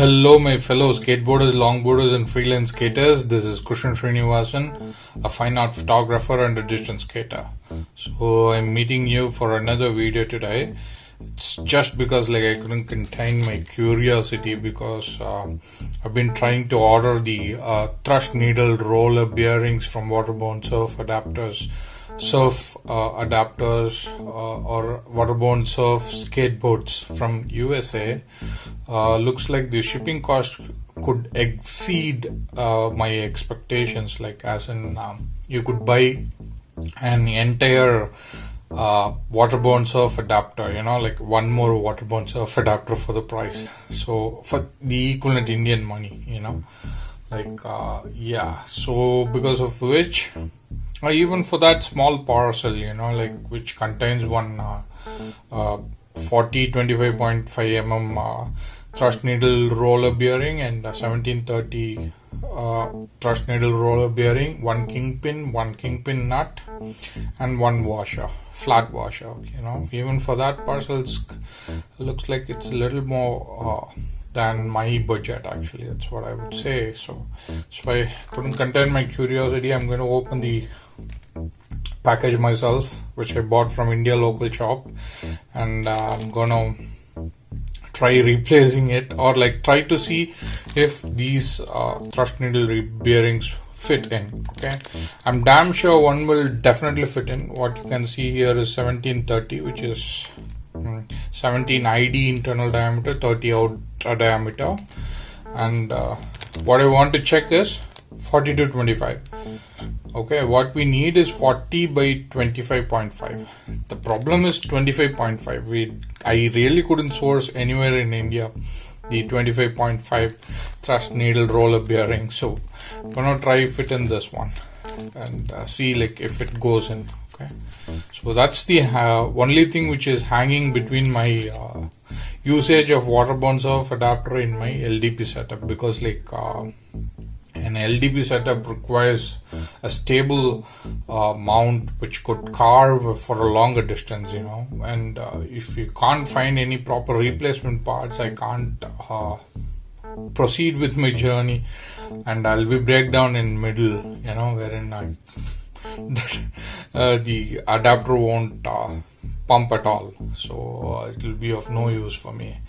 Hello, my fellow skateboarders, longboarders, and freelance skaters. This is Srinivasan, a fine art photographer and a distance skater. So I'm meeting you for another video today. It's just because I couldn't contain my curiosity because I've been trying to order the thrust needle roller bearings from Waterborne Surf Adapters. Or Waterborne Surf skateboards from USA. Looks like the shipping cost could exceed my expectations, as in you could buy an entire Waterborne Surf Adapter, one more Waterborne Surf Adapter for the price, so for the equivalent Indian money, so because of which even for that small parcel, which contains one 25.5 mm thrust needle roller bearing and 1730 thrust needle roller bearing, one kingpin nut, and one washer, flat washer. Even for that parcel, it looks like it's a little more than my budget. Actually, that's what I would say. So I couldn't contain my curiosity. I'm going to open the package myself, which I bought from India local shop, and I'm gonna try replacing it, or try to see if these thrust needle bearings fit in. Okay, I'm damn sure one will definitely fit in. What you can see here is 1730, which is 17 ID internal diameter, 30 outer diameter, and what I want to check is 40 to 25. Okay, what we need is 40 by 25.5. The problem is 25.5. I really couldn't source anywhere in India the 25.5 thrust needle roller bearing. So I'm gonna try fit in this one and see if it goes in. Okay, so that's the only thing which is hanging between my usage of Waterborne Surf Adapter in my LDP setup, because an LDP setup requires a stable mount which could carve for a longer distance, and if you can't find any proper replacement parts, I can't proceed with my journey, and I'll be breakdown in middle, wherein the adapter won't pump at all, so it will be of no use for me,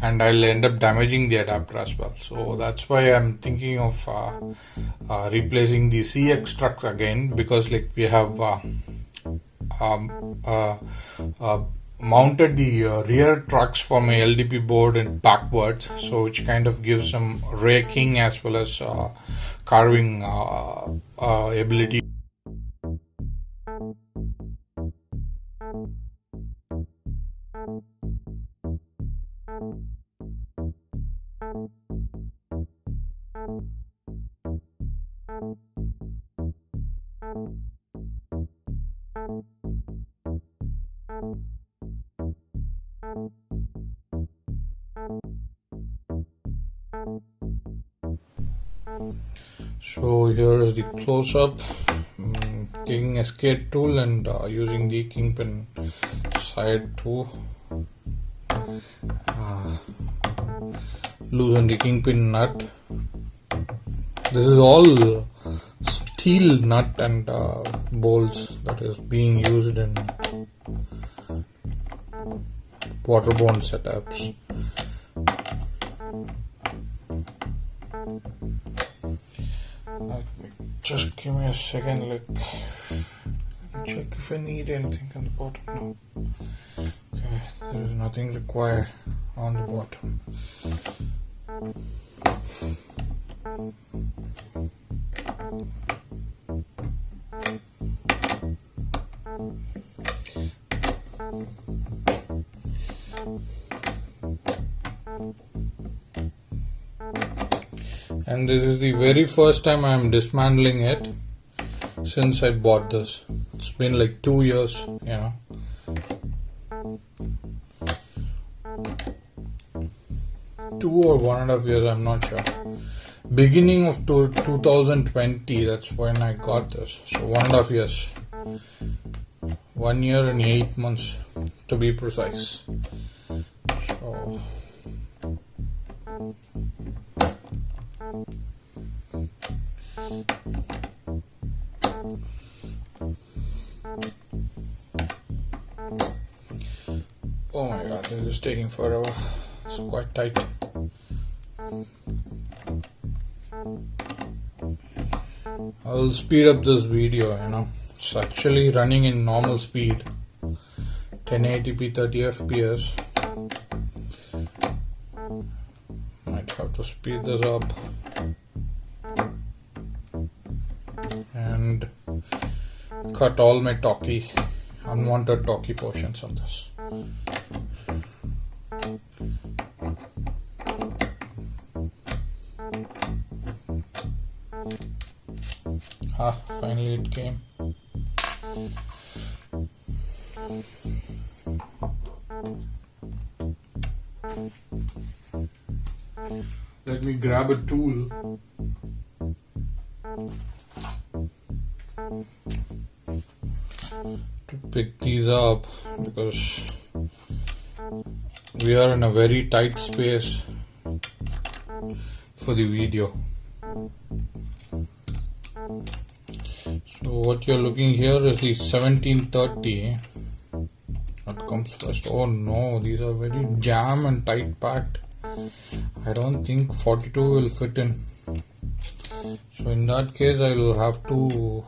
and I'll end up damaging the adapter as well. So that's why I'm thinking of replacing the CX truck again, because we have mounted the rear trucks for my LDP board and backwards, so which kind of gives some raking as well as carving ability. So here is the close-up, taking a skate tool and using the kingpin side to loosen the kingpin nut. This is all steel nut and bolts that is being used in Waterborne setups. Just give me a second, check if I need anything on the bottom. No. Okay, there is nothing required on the bottom. And this is the very first time I am dismantling it since I bought this. It's been 2 years, 2 or 1.5 years, I'm not sure. Beginning of 2020, that's when I got this. So 1.5 years. 1 year and 8 months to be precise. So Oh my god, this is taking forever. It's quite tight. I'll speed up this video, It's actually running in normal speed. 1080p 30 fps. Might have to speed this up. And cut all my unwanted talkie portions of this. Finally it came. Let me grab a tool. To pick these up, because we are in a very tight space for the video. So what you're looking here is the 1730. That comes first. Oh no, these are very jam and tight packed. I don't think 42 will fit in. So in that case I will have to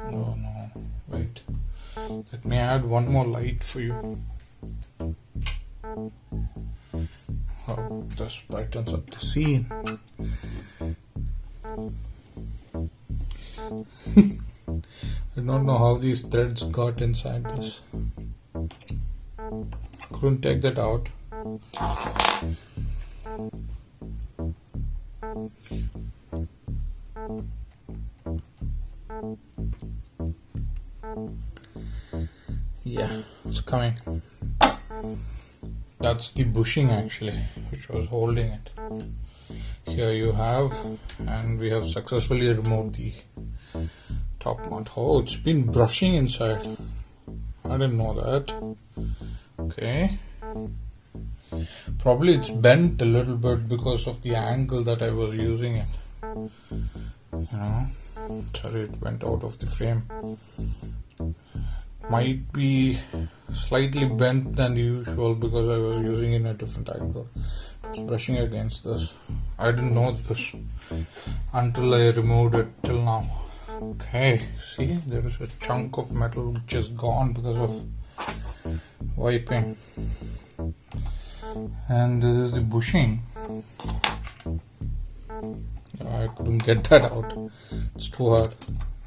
oh no, wait. Let me add one more light for you. Oh, this brightens up the scene. I don't know how these threads got inside this. Couldn't take that out. Yeah, it's coming. That's the bushing actually, which was holding it. Here you have, and we have successfully removed the top mount. Oh, it's been brushing inside. I didn't know that. Okay. Probably it's bent a little bit because of the angle that I was using it. Sorry, it went out of the frame. Might be slightly bent than the usual because I was using it in a different angle. It was brushing against this. I didn't know this until I removed it till now. Okay, see, there is a chunk of metal which is gone because of wiping. And this is the bushing. I couldn't get that out. It's too hard.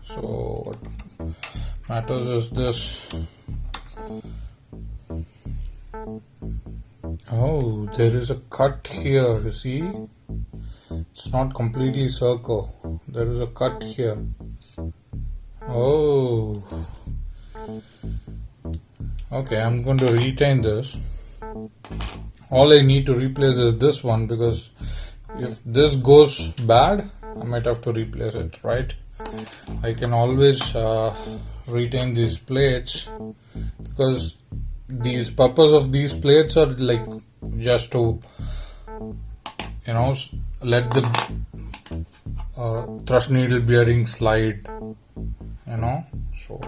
So what matters is this. Oh, there is a cut here, you see? It's not completely circle. There is a cut here. Oh. Okay, I'm going to retain this. All I need to replace is this one, because if this goes bad, I might have to replace it, right? I can always retain these plates, because the purpose of these plates are like just to let the thrust needle bearing slide, so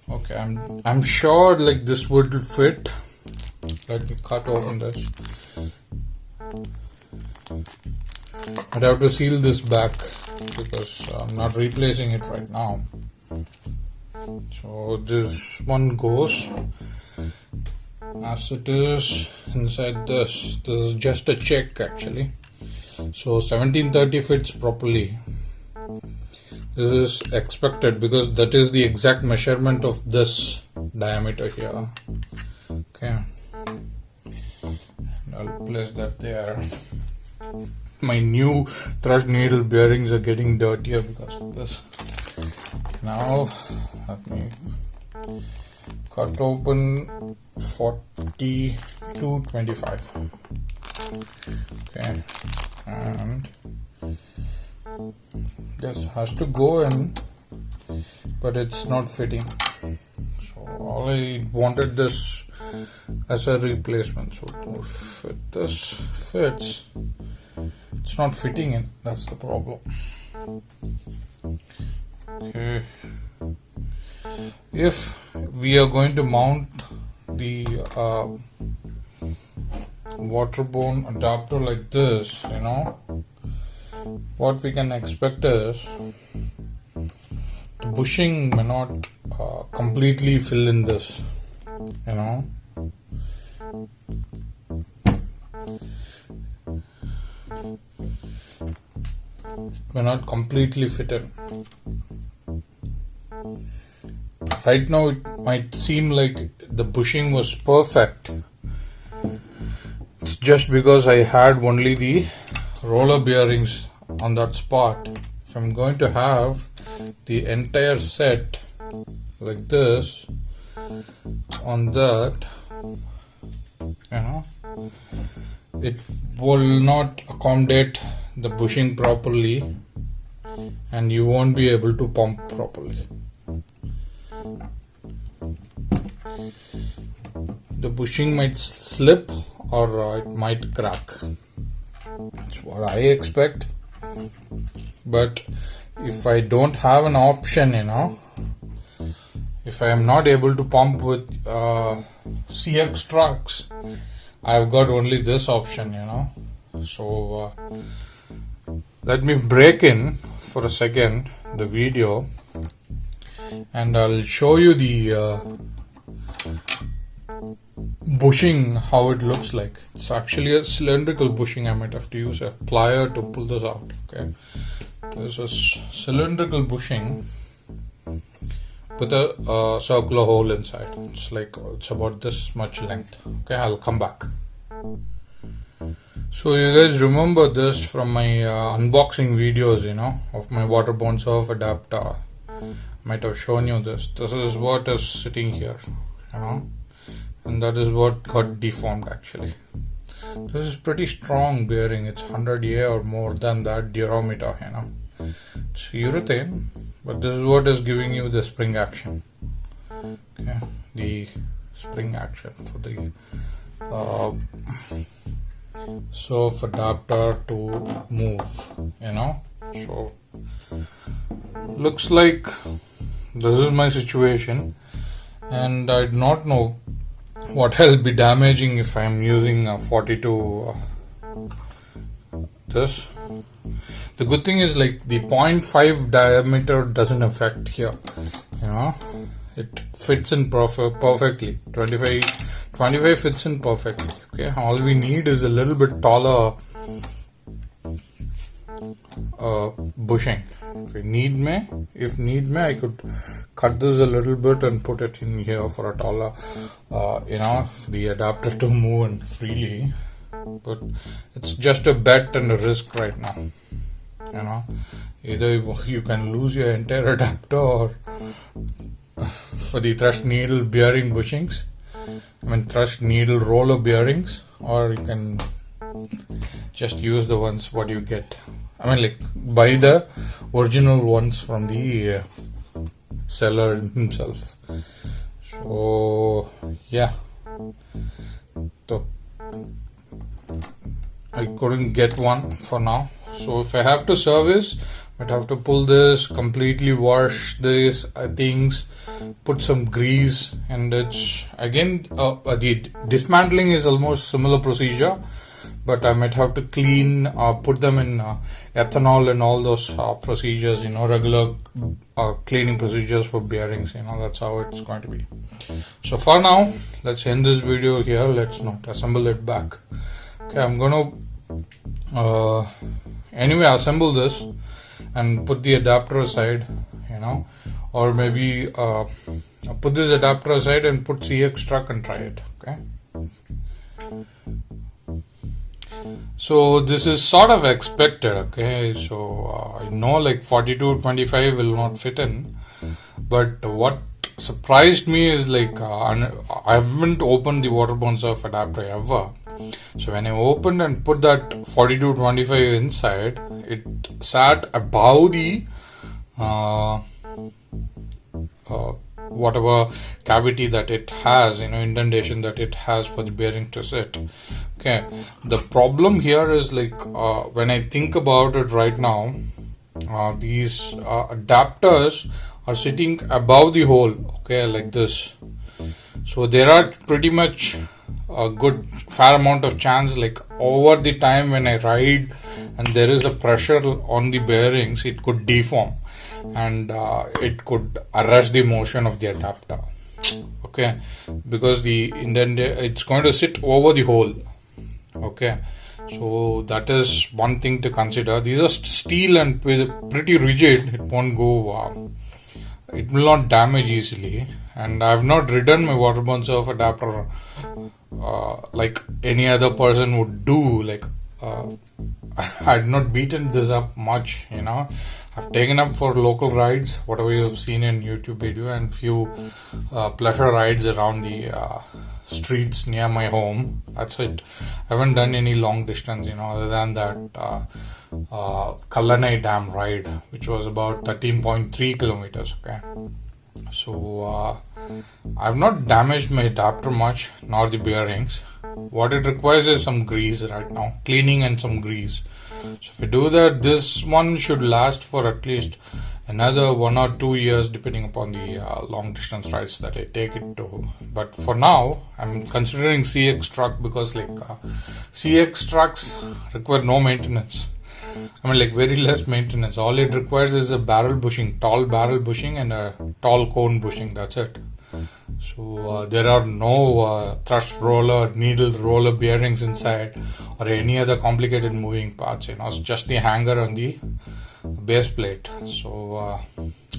okay, I'm sure like this would fit. Let me cut open this. I'd have to seal this back because I'm not replacing it right now. So this one goes as it is inside this. This is just a check actually. So 1730 fits properly. This is expected because that is the exact measurement of this diameter here. Okay. And I'll place that there. My new thrust needle bearings are getting dirtier because of this. Now let me cut open 40 42.25. Okay, and this has to go in, but it's not fitting. So all I wanted this as a replacement. So to fit this fits, it's not fitting in. That's the problem. Okay. If we are going to mount the Waterborne adapter like this, what we can expect is the bushing may not completely fill in this, may not completely fit in. Right now it might seem like the bushing was perfect. It's just because I had only the roller bearings on that spot. If I'm going to have the entire set like this on that, it will not accommodate the bushing properly and you won't be able to pump properly. The bushing might slip or it might crack. That's what I expect. But if I don't have an option, if I am not able to pump with CX trucks, I've got only this option, So let me break in for a second the video and I'll show you the bushing, how it looks like. It's actually a cylindrical bushing. I might have to use a plier to pull this out. Okay, this is cylindrical bushing with a circular hole inside. It's about this much length. Okay, I'll come back. So you guys remember this from my unboxing videos, of my Waterborne Surf Adapter. Might have shown you this. This is what is sitting here, and that is what got deformed actually. This is pretty strong bearing. It's 100A or more than that durometer, It's urethane, but this is what is giving you the spring action. Okay, the spring action for the surf adapter to move, So looks like this is my situation, and I do not know what I'll be damaging if I'm using a 42 this. The good thing is the 0.5 diameter doesn't affect here, it fits in perfectly. 25 fits in perfectly. Okay, all we need is a little bit taller bushing. If need me, I could cut this a little bit and put it in here for a taller, the adapter to move in freely. But it's just a bet and a risk right now. Either you can lose your entire adapter or for the thrust needle bearing bushings, thrust needle roller bearings, or you can just use the ones what you get. Buy the original ones from the seller himself. So yeah, so I couldn't get one for now. So if I have to service, I'd have to pull this, completely wash this things, put some grease, and it's again the dismantling is almost similar procedure, but I might have to clean, put them in ethanol and all those procedures, regular cleaning procedures for bearings. That's how it's going to be. So for now, let's end this video here. Let's not assemble it back. Okay, I'm gonna anyway assemble this and put the adapter aside, or maybe put this adapter aside and put CX truck and try it. Okay, so this is sort of expected. Okay, so I know 42-25 will not fit in, but what surprised me is like I haven't opened the Waterborne Surf Adapter ever. So when I opened and put that 4225 inside, it sat above the whatever cavity that it has, indentation that it has for the bearing to sit. Okay, the problem here is like when I think about it right now, these adapters are sitting above the hole, okay, like this. So there are pretty much a good fair amount of chance, like over the time when I ride and there is a pressure on the bearings, it could deform and it could arrest the motion of the adapter. Okay, because it's going to sit over the hole. Okay, so that is one thing to consider. These are steel and pretty rigid. It won't go. It will not damage easily. And I have not ridden my Waterborne Surf Adapter like any other person would do. Like I had not beaten this up much. I've taken up for local rides, whatever you've seen in YouTube video, and few pleasure rides around the streets near my home. That's it. I haven't done any long distance, other than that Kallanai Dam ride, which was about 13.3 kilometers. Okay, so I've not damaged my adapter much, nor the bearings. What it requires is some grease right now, cleaning and some grease. So if we do that, this one should last for at least another 1 or 2 years, depending upon the long distance rides that I take it to. But for now, I'm considering CX truck, because like CX trucks require no maintenance. Like very less maintenance. All it requires is a barrel bushing, tall barrel bushing and a tall cone bushing. That's it. So there are no thrust roller, needle roller bearings inside, or any other complicated moving parts. It's just the hanger on the base plate. So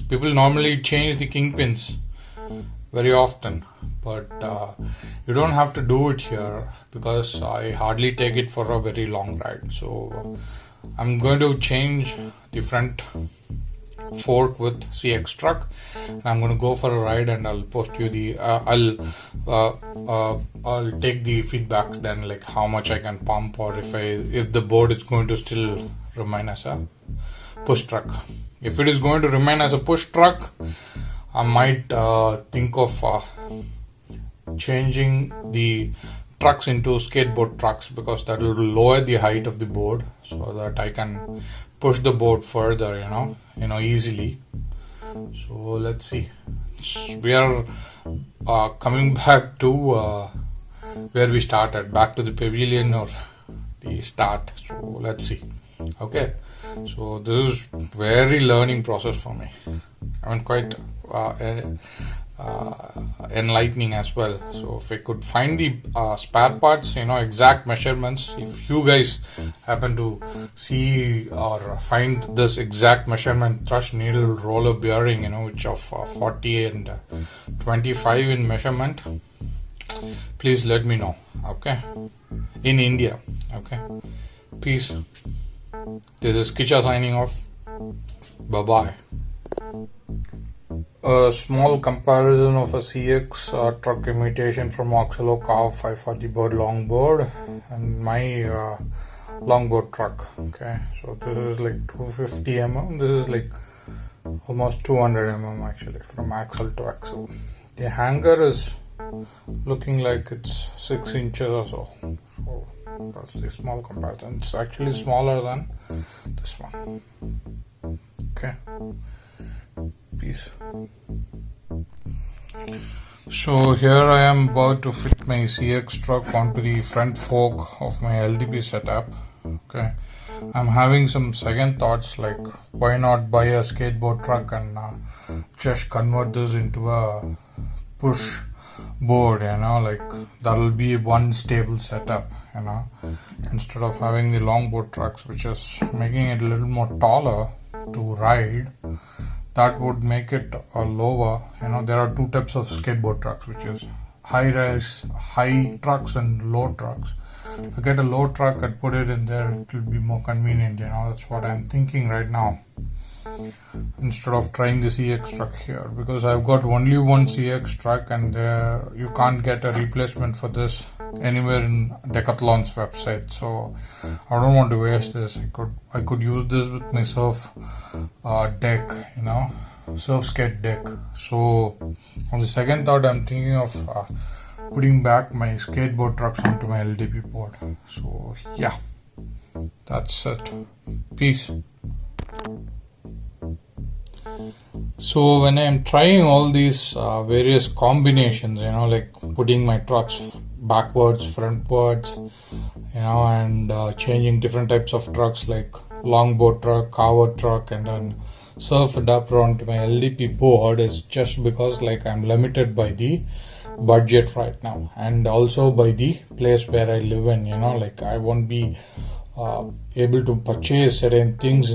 people normally change the kingpins very often, but you don't have to do it here, because I hardly take it for a very long ride. So I'm going to change the front fork with CX truck, and I'm going to go for a ride, and I'll post you the I'll take the feedback then, like how much I can pump, or if the board is going to still remain as a push truck. If it is going to remain as a push truck, I might think of changing the trucks into skateboard trucks, because that will lower the height of the board so that I can push the board further, easily. So let's see. We are coming back to where we started, back to the pavilion or the start. So let's see. Okay. So this is very learning process for me. Quite enlightening as well. So if I could find the spare parts, exact measurements, if you guys happen to see or find this exact measurement thrust needle roller bearing, which of 40 and 25 in measurement, please let me know. Okay, in India. Okay, peace. This is Kicha signing off. Bye bye. A small comparison of a CX truck imitation from Oxelo Carve 540 board longboard and my longboard truck. Okay, so this is like 250 mm. This is like almost 200 mm actually, from axle to axle. The hanger is looking like it's 6 inches or so. So that's the small comparison. It's actually smaller than this one. Okay. Peace. So here I am about to fit my CX truck onto the front fork of my LDP setup. Okay, I'm having some second thoughts, like why not buy a skateboard truck and just convert this into a push board, like that'll be one stable setup, instead of having the longboard trucks, which is making it a little more taller to ride. That would make it lower. There are two types of skateboard trucks, which is high trucks and low trucks. If I get a low truck, I'd put it in there, it will be more convenient. That's what I'm thinking right now. instead of trying the CX truck here, because I've got only one CX truck and you can't get a replacement for this anywhere in Decathlon's website. So I don't want to waste this. I could use this with my surf deck, surf skate deck. So on the second thought, I'm thinking of putting back my skateboard trucks onto my LDP board. So yeah, that's it. Peace. So when I'm trying all these various combinations, like putting my trucks backwards, frontwards, and changing different types of trucks like longboard truck, covered truck, and then surf adapter onto my LDP board, is just because I'm limited by the budget right now, and also by the place where I live in. I won't be able to purchase certain things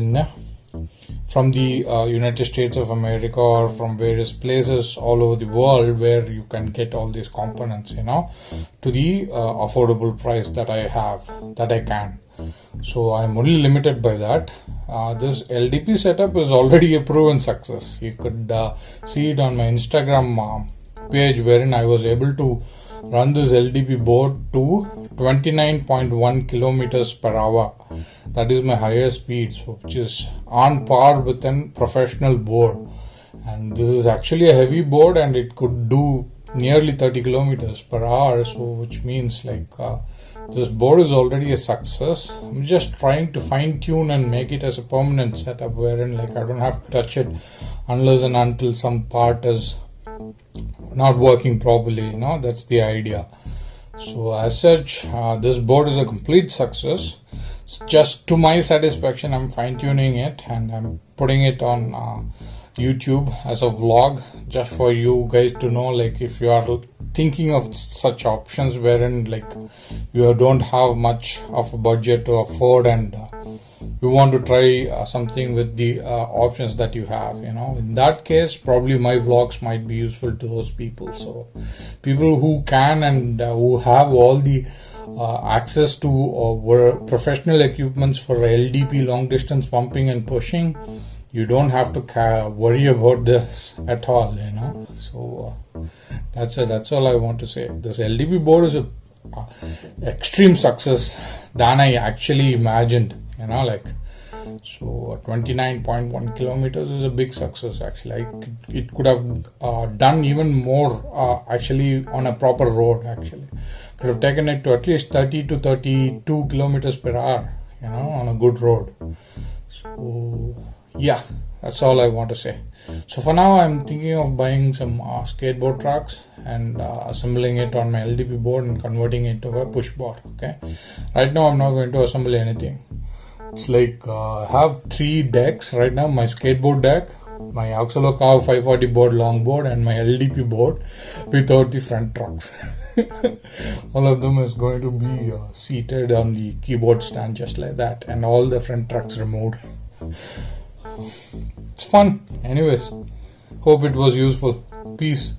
from the United States of America or from various places all over the world where you can get all these components, to the affordable price that I can. So I'm only limited by that. This LDP setup is already a proven success. You could see it on my Instagram page, wherein I was able to run this LDP board to 29.1 kilometers per hour. That is my highest speed, which is on par with a professional board. And this is actually a heavy board, and it could do nearly 30 kilometers per hour. So which means this board is already a success. I'm just trying to fine tune and make it as a permanent setup, wherein I don't have to touch it unless and until some part is not working properly. That's the idea. So as such, this board is a complete success. It's just to my satisfaction. I'm fine tuning it and I'm putting it on YouTube as a vlog, just for you guys to know, if you are thinking of such options wherein you don't have much of a budget to afford, and you want to try something with the options that you have. In that case, probably my vlogs might be useful to those people. So people who can and who have all the access to professional equipments for LDP, long distance pumping and pushing, you don't have to worry about this at all. So that's all I want to say. This LDP board is a extreme success than I actually imagined. So 29.1 kilometers is a big success. Actually, it could have done even more actually on a proper road. Actually, could have taken it to at least 30 to 32 kilometers per hour, on a good road. So yeah, that's all I want to say. So for now, I'm thinking of buying some skateboard tracks and assembling it on my LDP board and converting it to a push board. Okay, right now I'm not going to assemble anything. It's I have 3 decks right now: my skateboard deck, my Auxolo Cow 540 board longboard, and my LDP board without the front trucks. All of them is going to be seated on the keyboard stand just like that, and all the front trucks removed. It's fun. Anyways, hope it was useful. Peace.